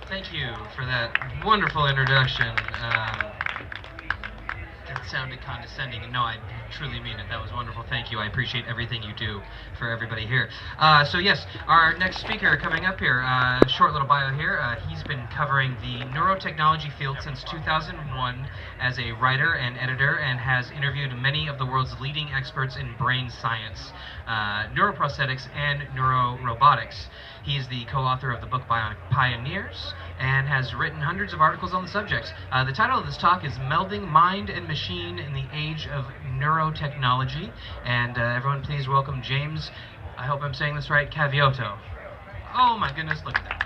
Thank you for that wonderful introduction. That sounded condescending, and no, I truly mean it. That was wonderful. Thank you. I appreciate everything you do for everybody here. So yes, our next speaker coming up here, short little bio here. He's been covering the neurotechnology field since 2001 as a writer and editor, and has interviewed many of the world's leading experts in brain science, neuroprosthetics, and neurorobotics. He is the co-author of the book Bionic Pioneers and has written hundreds of articles on the subject. The title of this talk is Melding Mind and Machine in the Age of Neurotechnology. And everyone please welcome James, I hope I'm saying this right, Cavuoto. Oh my goodness, look at that.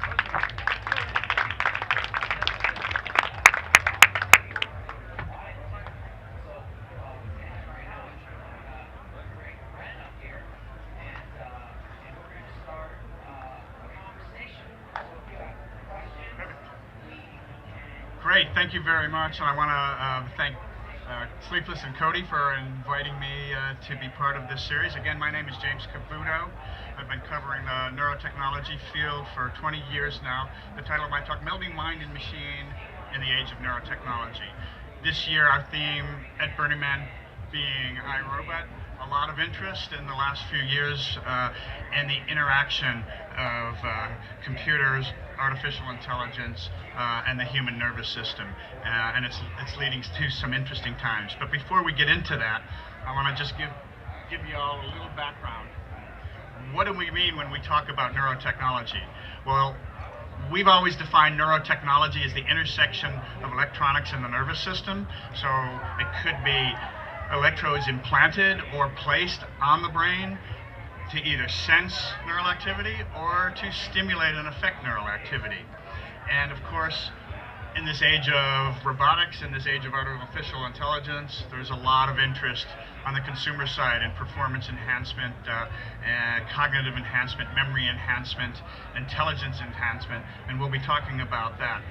Great, thank you very much, and I want to thank Sleepless and Cody for inviting me to be part of this series. Again, my name is James Cavuoto. I've been covering the neurotechnology field for 20 years now. The title of my talk, Melding Mind and Machine in the Age of Neurotechnology. This year, our theme at Burning Man being iRobot. A lot of interest in the last few years in the interaction of computers, artificial intelligence, and the human nervous system, and it's leading to some interesting times. But before we get into that, I want to just give you all a little background. What do we mean when we talk about neurotechnology? Well, we've always defined neurotechnology as the intersection of electronics and the nervous system. So it could be electrodes implanted or placed on the brain to either sense neural activity or to stimulate and affect neural activity. And of course, in this age of robotics, in this age of artificial intelligence, there's a lot of interest on the consumer side in performance enhancement, cognitive enhancement, memory enhancement, intelligence enhancement, and we'll be talking about that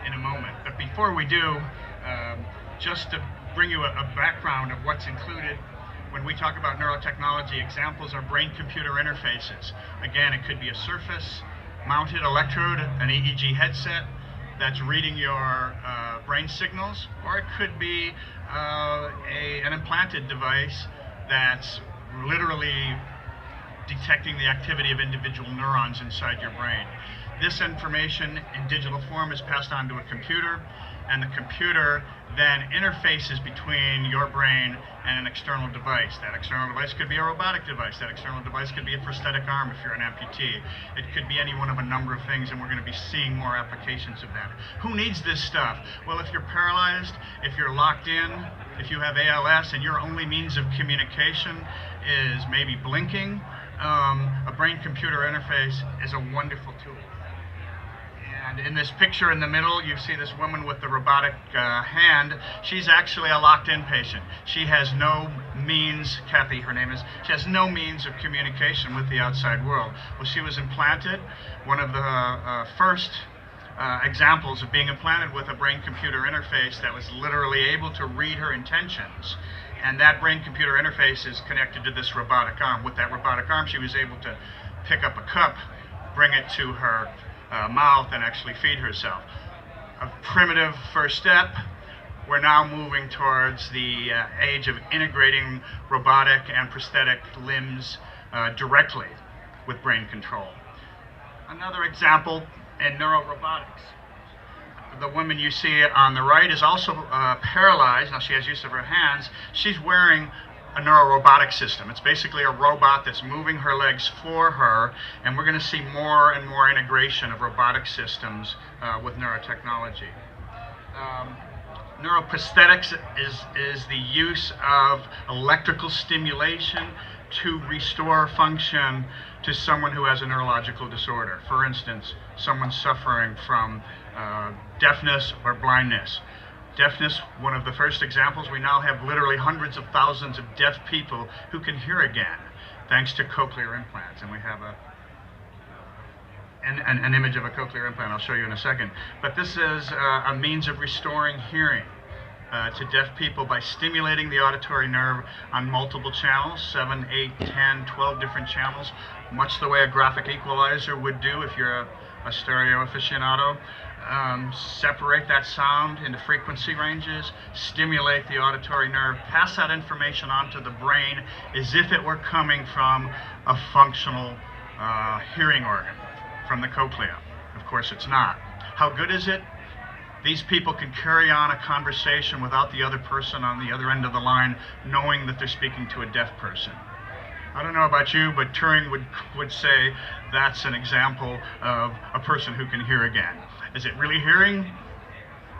in a moment. But before we do, just to bring you a background of what's included when we talk about neurotechnology, examples are brain-computer interfaces. Again, it could be a surface-mounted electrode, an EEG headset that's reading your brain signals, or it could be an implanted device that's literally detecting the activity of individual neurons inside your brain. This information in digital form is passed on to a computer, and the computer then interfaces between your brain and an external device. That external device could be a robotic device. That external device could be a prosthetic arm if you're an amputee. It could be any one of a number of things, and we're going to be seeing more applications of that. Who needs this stuff? Well, if you're paralyzed, if you're locked in, if you have ALS and your only means of communication is maybe blinking, a brain-computer interface is a wonderful tool. And in this picture in the middle, you see this woman with the robotic hand. She's actually a locked-in patient. She has no means, Kathy, her name is, she has no means of communication with the outside world. Well, she was implanted, one of the first examples of being implanted with a brain-computer interface that was literally able to read her intentions. And that brain-computer interface is connected to this robotic arm. With that robotic arm, she was able to pick up a cup, bring it to her mouth, and actually feed herself. A primitive first step. We're now moving towards the age of integrating robotic and prosthetic limbs directly with brain control. Another example in neurorobotics. The woman you see on the right is also paralyzed. Now she has use of her hands. She's wearing a neurorobotic system. It's basically a robot that's moving her legs for her, and we're going to see more and more integration of robotic systems with neurotechnology. Neuroprosthetics is the use of electrical stimulation to restore function to someone who has a neurological disorder. For instance, someone suffering from deafness or blindness. Deafness, one of the first examples, we now have literally hundreds of thousands of deaf people who can hear again, thanks to cochlear implants. And we have an image of a cochlear implant I'll show you in a second. But this is a means of restoring hearing to deaf people by stimulating the auditory nerve on multiple channels, 7, 8, 10, 12 different channels, much the way a graphic equalizer would do if you're a stereo aficionado, separate that sound into frequency ranges, stimulate the auditory nerve, pass that information onto the brain as if it were coming from a functional hearing organ, from the cochlea. Of course it's not. How good is it? These people can carry on a conversation without the other person on the other end of the line knowing that they're speaking to a deaf person. I don't know about you, but Turing would say that's an example of a person who can hear again. Is it really hearing?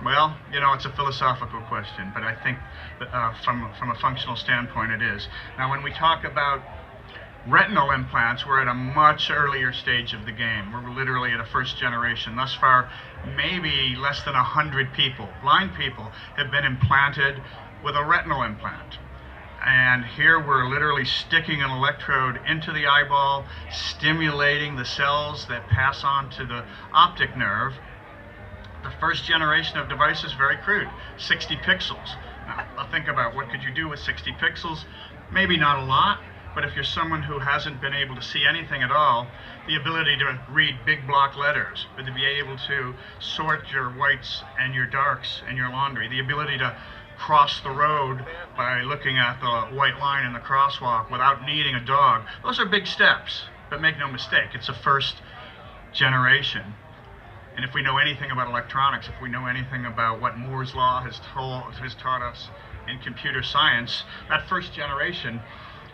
Well, you know, it's a philosophical question, but I think that, from a functional standpoint it is. Now, when we talk about retinal implants, we're at a much earlier stage of the game. We're literally at a first generation. Thus far, maybe less than 100 people, blind people, have been implanted with a retinal implant. And here we're literally sticking an electrode into the eyeball, stimulating the cells that pass on to the optic nerve. The first generation of devices, very crude, 60 pixels. Now, think about what could you do with 60 pixels? Maybe not a lot, but if you're someone who hasn't been able to see anything at all, the ability to read big block letters, or to be able to sort your whites and your darks in your laundry, the ability to cross the road by looking at the white line in the crosswalk without needing a dog. Those are big steps, but make no mistake, it's a first generation. And if we know anything about electronics, if we know anything about what Moore's law has taught us in computer science, that first generation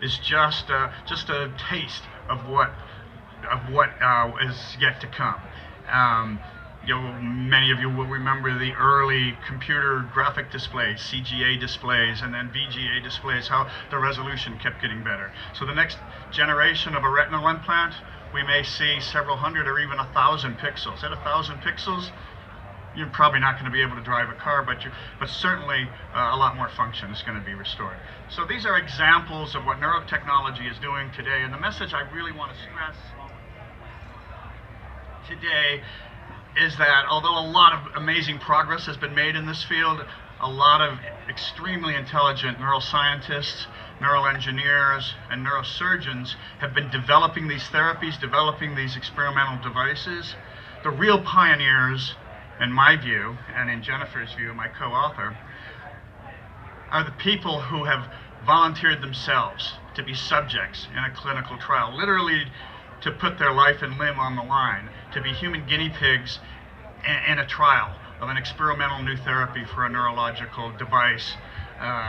is just a taste of what is yet to come. Many of you will remember the early computer graphic displays, CGA displays, and then VGA displays, how the resolution kept getting better. So the next generation of a retinal implant, we may see several hundred or even 1,000 pixels. At 1,000 pixels, you're probably not going to be able to drive a car, but certainly a lot more function is going to be restored. So these are examples of what neurotechnology is doing today, and the message I really want to stress today is that although a lot of amazing progress has been made in this field, a lot of extremely intelligent neuroscientists, neural engineers, and neurosurgeons have been developing these therapies, developing these experimental devices. The real pioneers, in my view, and in Jennifer's view, my co-author, are the people who have volunteered themselves to be subjects in a clinical trial, literally to put their life and limb on the line, to be human guinea pigs in a trial of an experimental new therapy for a neurological device,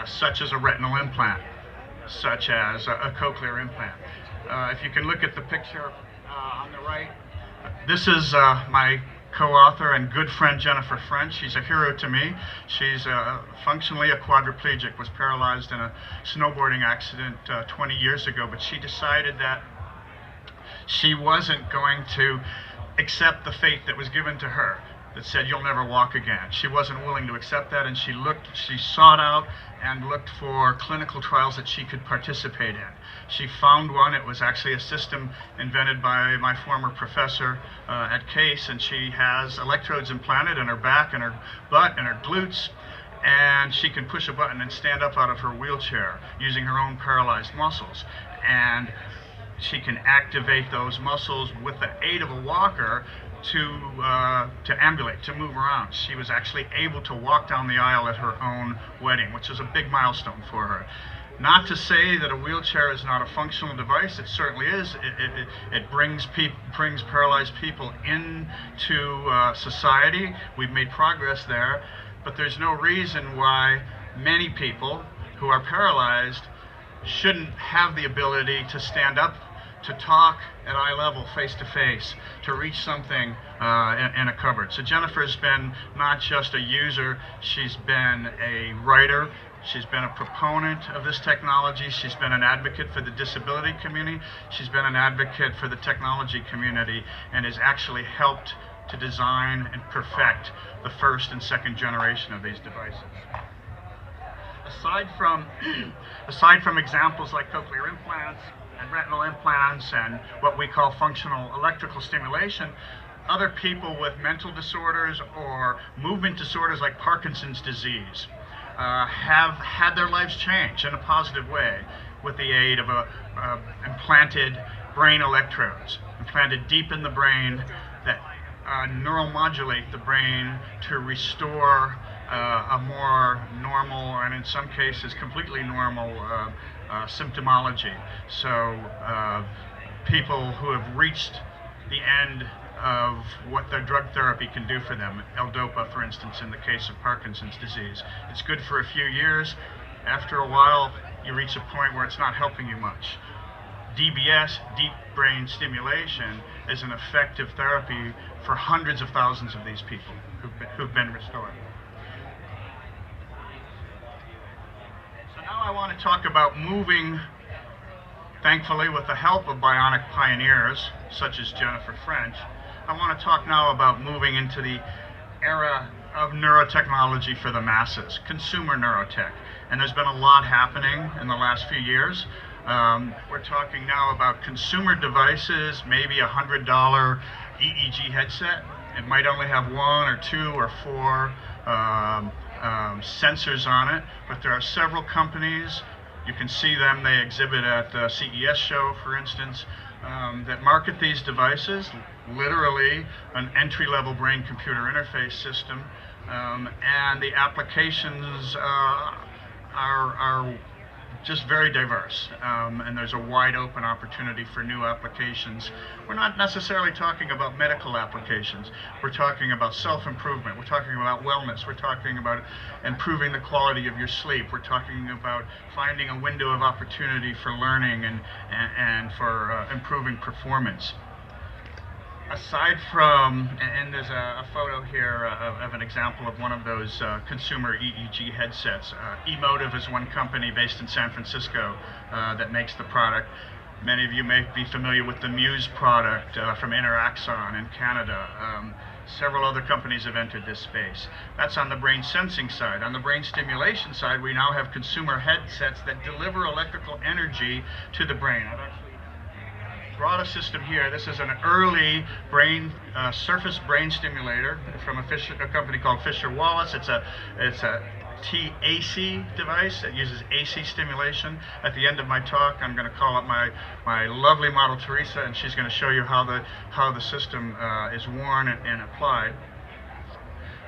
such as a retinal implant, such as a cochlear implant. If you can look at the picture on the right, this is my co-author and good friend Jennifer French. She's a hero to me. She's functionally a quadriplegic, was paralyzed in a snowboarding accident 20 years ago, but she decided that she wasn't going to accept the fate that was given to her, that said you'll never walk again. She wasn't willing to accept that, and she sought out and looked for clinical trials that she could participate in. She found one. It was actually a system invented by my former professor at Case, and she has electrodes implanted in her back and her butt and her glutes, and she can push a button and stand up out of her wheelchair using her own paralyzed muscles. And she can activate those muscles with the aid of a walker to ambulate, to move around. She was actually able to walk down the aisle at her own wedding, which is a big milestone for her. Not to say that a wheelchair is not a functional device, it certainly is. It brings paralyzed people into society. We've made progress there, but there's no reason why many people who are paralyzed shouldn't have the ability to stand up, to talk at eye level, face to face, to reach something in a cupboard. So Jennifer's been not just a user, she's been a writer, she's been a proponent of this technology, she's been an advocate for the disability community, she's been an advocate for the technology community, and has actually helped to design and perfect the first and second generation of these devices. Aside from examples like cochlear implants and retinal implants and what we call functional electrical stimulation, other people with mental disorders or movement disorders like Parkinson's disease have had their lives changed in a positive way with the aid of implanted brain electrodes, implanted deep in the brain, that neuromodulate the brain to restore a more normal, and in some cases completely normal, symptomology. So people who have reached the end of what their drug therapy can do for them, L-DOPA, for instance, in the case of Parkinson's disease. It's good for a few years. After a while, you reach a point where it's not helping you much. DBS, deep brain stimulation, is an effective therapy for hundreds of thousands of these people who've been restored. So now I want to talk about moving, thankfully with the help of bionic pioneers such as Jennifer French. I want to talk now about moving into the era of neurotechnology for the masses, consumer neurotech. And there's been a lot happening in the last few years. We're talking now about consumer devices, maybe $100 EEG headset. It might only have 1 or 2 or 4 sensors on it, but there are several companies. You can see them, they exhibit at the CES show, for instance, that market these devices, literally an entry-level brain-computer interface system, and the applications are just very diverse, and there's a wide open opportunity for new applications. We're not necessarily talking about medical applications. We're talking about self-improvement. We're talking about wellness. We're talking about improving the quality of your sleep. We're talking about finding a window of opportunity for learning and for improving performance. Aside from, and there's a photo here of an example of one of those consumer EEG headsets. Emotive is one company based in San Francisco that makes the product. Many of you may be familiar with the Muse product from Interaxon in Canada. Several other companies have entered this space. That's on the brain sensing side. On the brain stimulation side, we now have consumer headsets that deliver electrical energy to the brain. I've actually brought a system here. This is an early brain surface brain stimulator from a company called Fisher Wallace. It's a TAC device that uses AC stimulation. At the end of my talk, I'm going to call up my lovely model Teresa, and she's going to show you how the system is worn and applied.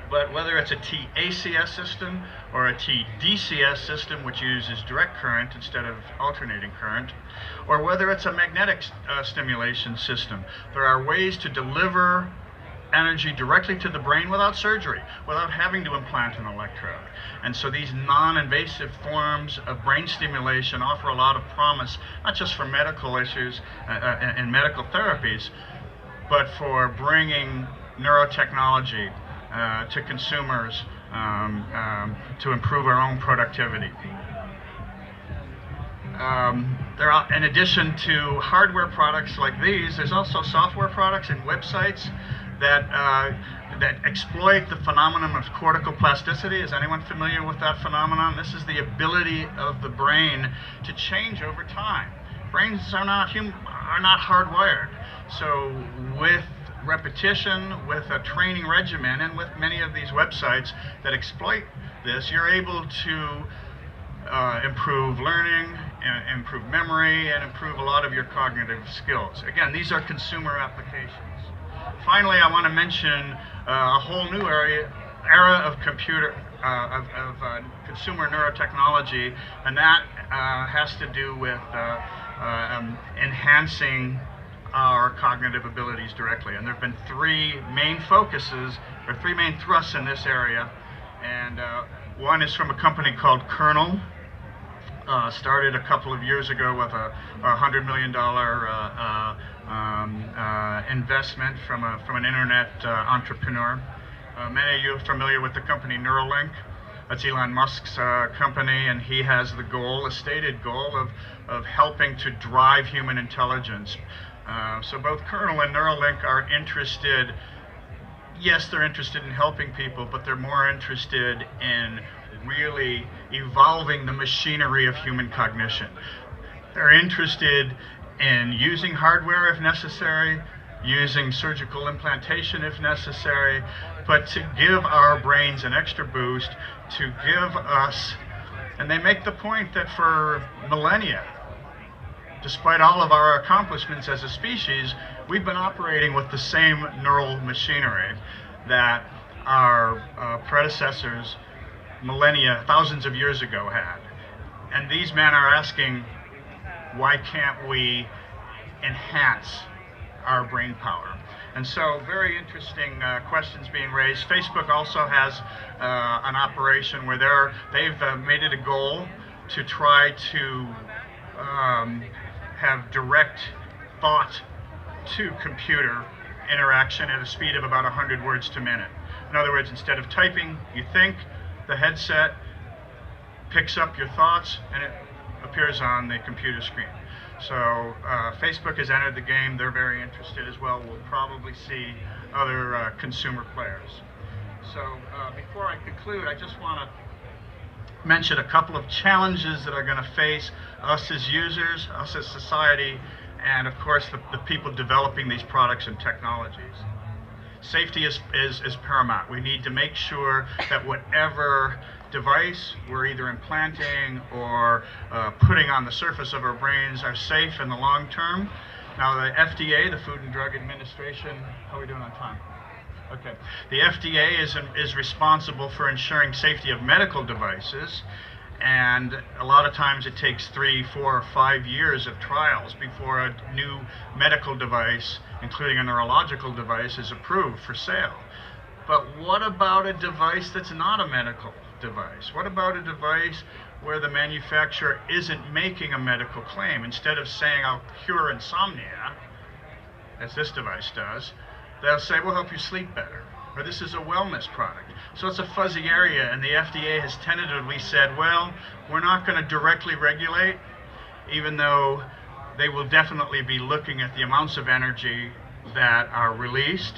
But whether it's a TACS system or a TDCS system, which uses direct current instead of alternating current, or whether it's a magnetic stimulation system, there are ways to deliver energy directly to the brain without surgery, without having to implant an electrode. And so these non-invasive forms of brain stimulation offer a lot of promise, not just for medical issues and medical therapies, but for bringing neurotechnology to consumers to improve our own productivity. In addition to hardware products like these, there's also software products and websites that exploit the phenomenon of cortical plasticity. Is anyone familiar with that phenomenon? This is the ability of the brain to change over time. Brains are not hardwired. So with repetition, with a training regimen, and with many of these websites that exploit this, you're able to improve learning, improve memory, and improve a lot of your cognitive skills. Again, these are consumer applications. Finally, I want to mention a whole new era of consumer neurotechnology, and that has to do with enhancing our cognitive abilities directly. And there have been 3 main focuses, or 3 main thrusts in this area. And one is from a company called Kernel, started a couple of years ago with a $100 million investment from an internet entrepreneur. Many of you are familiar with the company Neuralink. That's Elon Musk's company, and he has the goal, a stated goal, of helping to drive human intelligence. So both Kernel and Neuralink are interested, yes, they're interested in helping people, but they're more interested in really evolving the machinery of human cognition. They're interested in using hardware if necessary, using surgical implantation if necessary, but to give our brains an extra boost, to give us, and they make the point that for millennia, despite all of our accomplishments as a species, we've been operating with the same neural machinery that our predecessors millennia, thousands of years ago had. And these men are asking, why can't we enhance our brain power? And so very interesting questions being raised. Facebook also has an operation where they've made it a goal to try to have direct thought to computer interaction at a speed of about 100 words per minute. In other words, instead of typing, you think, the headset picks up your thoughts and it appears on the computer screen. So Facebook has entered the game. They're very interested as well. We'll probably see other consumer players. So before I conclude, I just want to mention a couple of challenges that are going to face us as users, us as society, and of course the people developing these products and technologies. Safety is paramount. We need to make sure that whatever device we're either implanting or putting on the surface of our brains are safe in the long term. Now the FDA, the Food and Drug Administration, how are we doing on time? Okay. The FDA is responsible for ensuring safety of medical devices, and a lot of times it takes 3, 4, or 5 years of trials before a new medical device, including a neurological device, is approved for sale. But what about a device that's not a medical device? What about a device where the manufacturer isn't making a medical claim? Instead of saying, I'll cure insomnia, as this device does, they'll say, we'll help you sleep better, or this is a wellness product. So it's a fuzzy area, and the FDA has tentatively said, well, we're not going to directly regulate, even though they will definitely be looking at the amounts of energy that are released,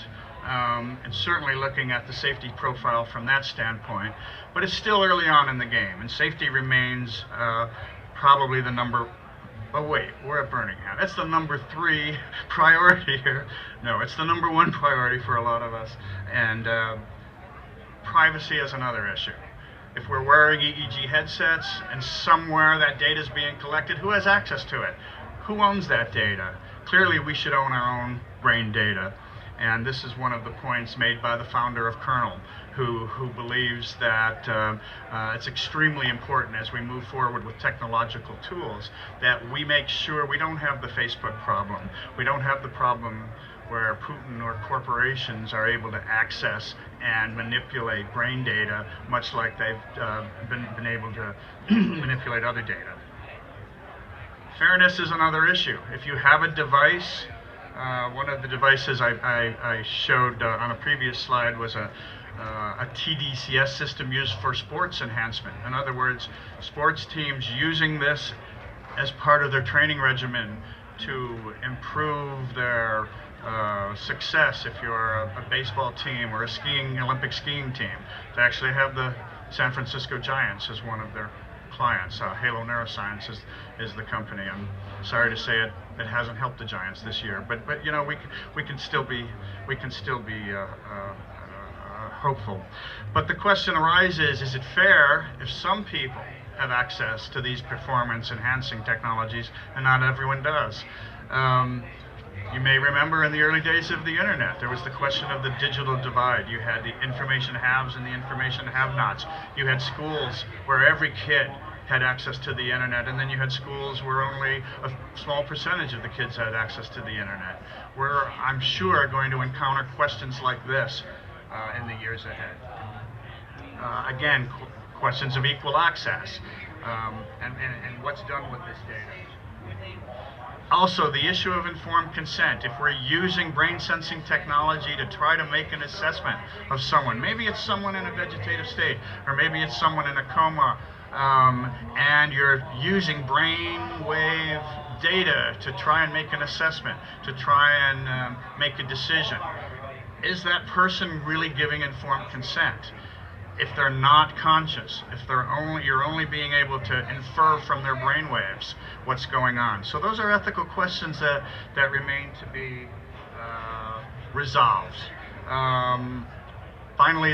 and certainly looking at the safety profile from that standpoint. But it's still early on in the game, and safety remains probably the number. Oh wait, we're at Birmingham. That's the number 3 priority here. No, it's the number 1 priority for a lot of us. And privacy is another issue. If we're wearing EEG headsets and somewhere that data is being collected, who has access to it? Who owns that data? Clearly we should own our own brain data. And this is one of the points made by the founder of Kernel, who believes that it's extremely important as we move forward with technological tools that we make sure we don't have the Facebook problem. We don't have the problem where Putin or corporations are able to access and manipulate brain data, much like they've been able to manipulate other data. Fairness is another issue. If you have a device, one of the devices I showed on a previous slide was a TDCS system used for sports enhancement. In other words, sports teams using this as part of their training regimen to improve their success. If you're a baseball team or a Olympic skiing team, to actually have the San Francisco Giants as one of their clients. Halo Neuroscience is the company. I'm sorry to say it hasn't helped the Giants this year, but you know, we can still be hopeful. But the question arises: is it fair if some people have access to these performance enhancing technologies and not everyone does? You may remember in the early days of the internet, there was the question of the digital divide. You had the information haves and the information have-nots. You had schools where every kid had access to the internet, and then you had schools where only a small percentage of the kids had access to the internet. We're, I'm sure, going to encounter questions like this in the years ahead. Again, questions of equal access and what's done with this data. Also, the issue of informed consent. If we're using brain sensing technology to try to make an assessment of someone, maybe it's someone in a vegetative state, or maybe it's someone in a coma, and you're using brain wave data to try and make an assessment, to try and make a decision. Is that person really giving informed consent? If they're not conscious, if you're only being able to infer from their brain waves what's going on. So those are ethical questions that remain to be resolved. Finally,